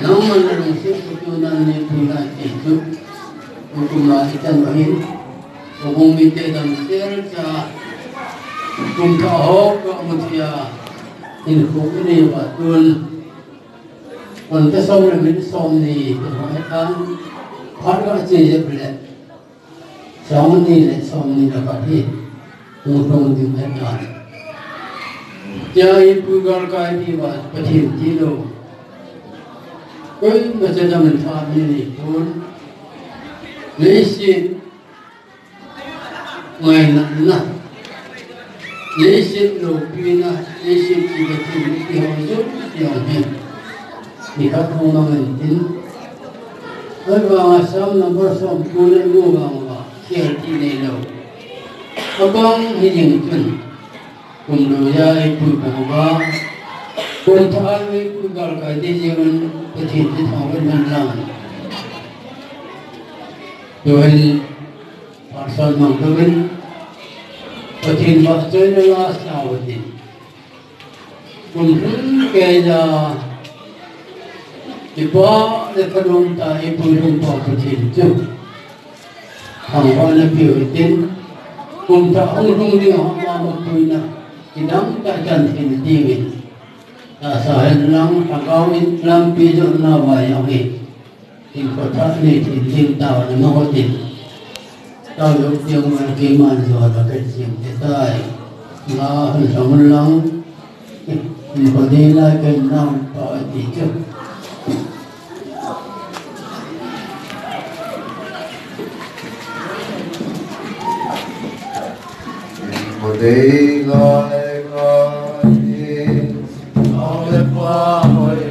nang manarong si putunan ni Puna Isu Ukuma itan bahin Ukung mite dan sel sa Kung kaho ka mutia Inko ini batun Wanta som namin som ni Tumahan Parga aja bela som ni dapat hi Utong di mana Jai pugar kai di bat Patin jilo Koi macam mentah ni pun Lesin Mainan lah Lesin lo pina Lesin tiga hujur yang ni Ikat orang mentin Abang asam nombor som kulit mubang ba Kiai ni lo Abang hijing tun Kumdoya ibu bapa Kumthal ibu galkai di jangan Patin di thawal manlang Doan Parsal Mangkawin Patin Bastoy na last awatin Kumhun kaya Iba Lekanong tayo pulong pa patin ito Hangwa na piwitin Kung taong rungling hangwa magpuy na Inang tajan hinitiwin Nasahan lang Pagawin lang piso na bayangin Ingkota ni tinting tao na makotin Tawag yung malakiman sa alakat siyang detay Nga hansaman lang Ingkodila kayo ng paatito Ingkodila kayo Ang pahoy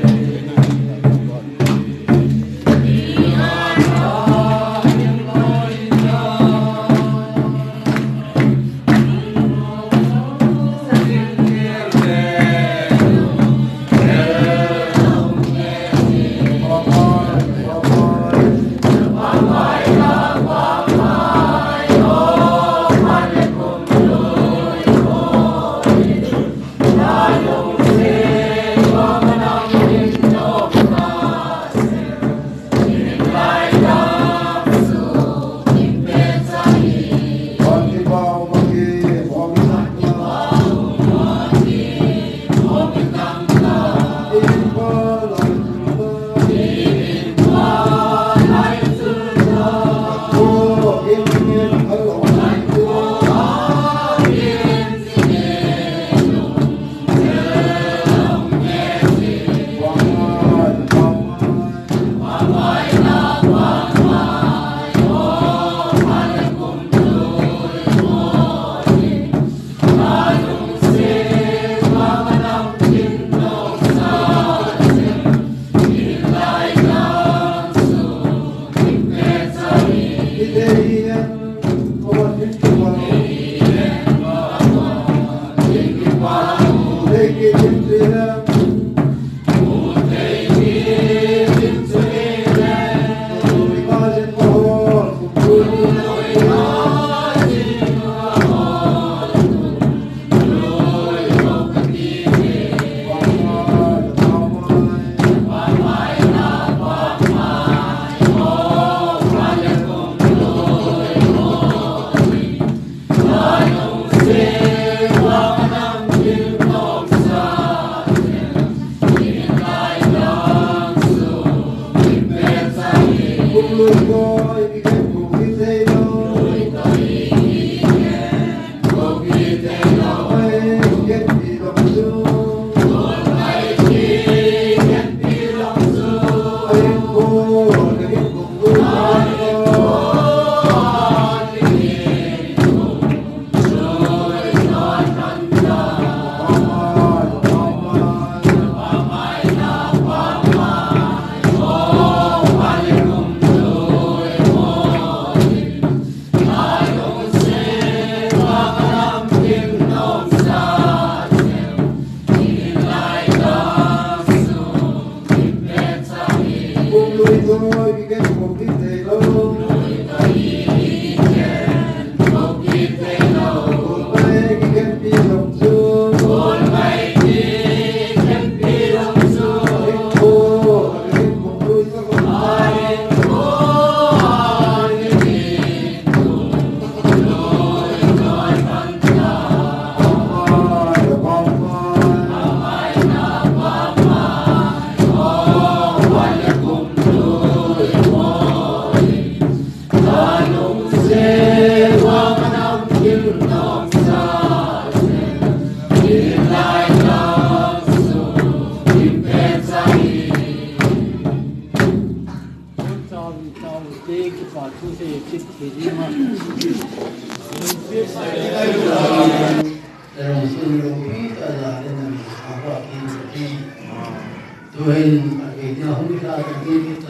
dalam seluruh kita dalam apa ini Tuhan kita kita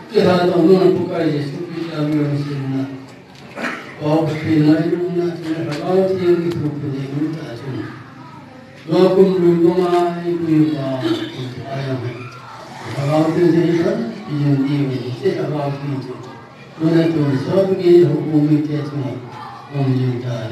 kita tahu bukan Yesus kita bersunnah bahwa firman-Nya kalau yang itu punya tasun doakum rumah ibu untuk ayam kalau itu jadi yang ini saya kalau itu mana tu sebab ini hukum itu semua orang juta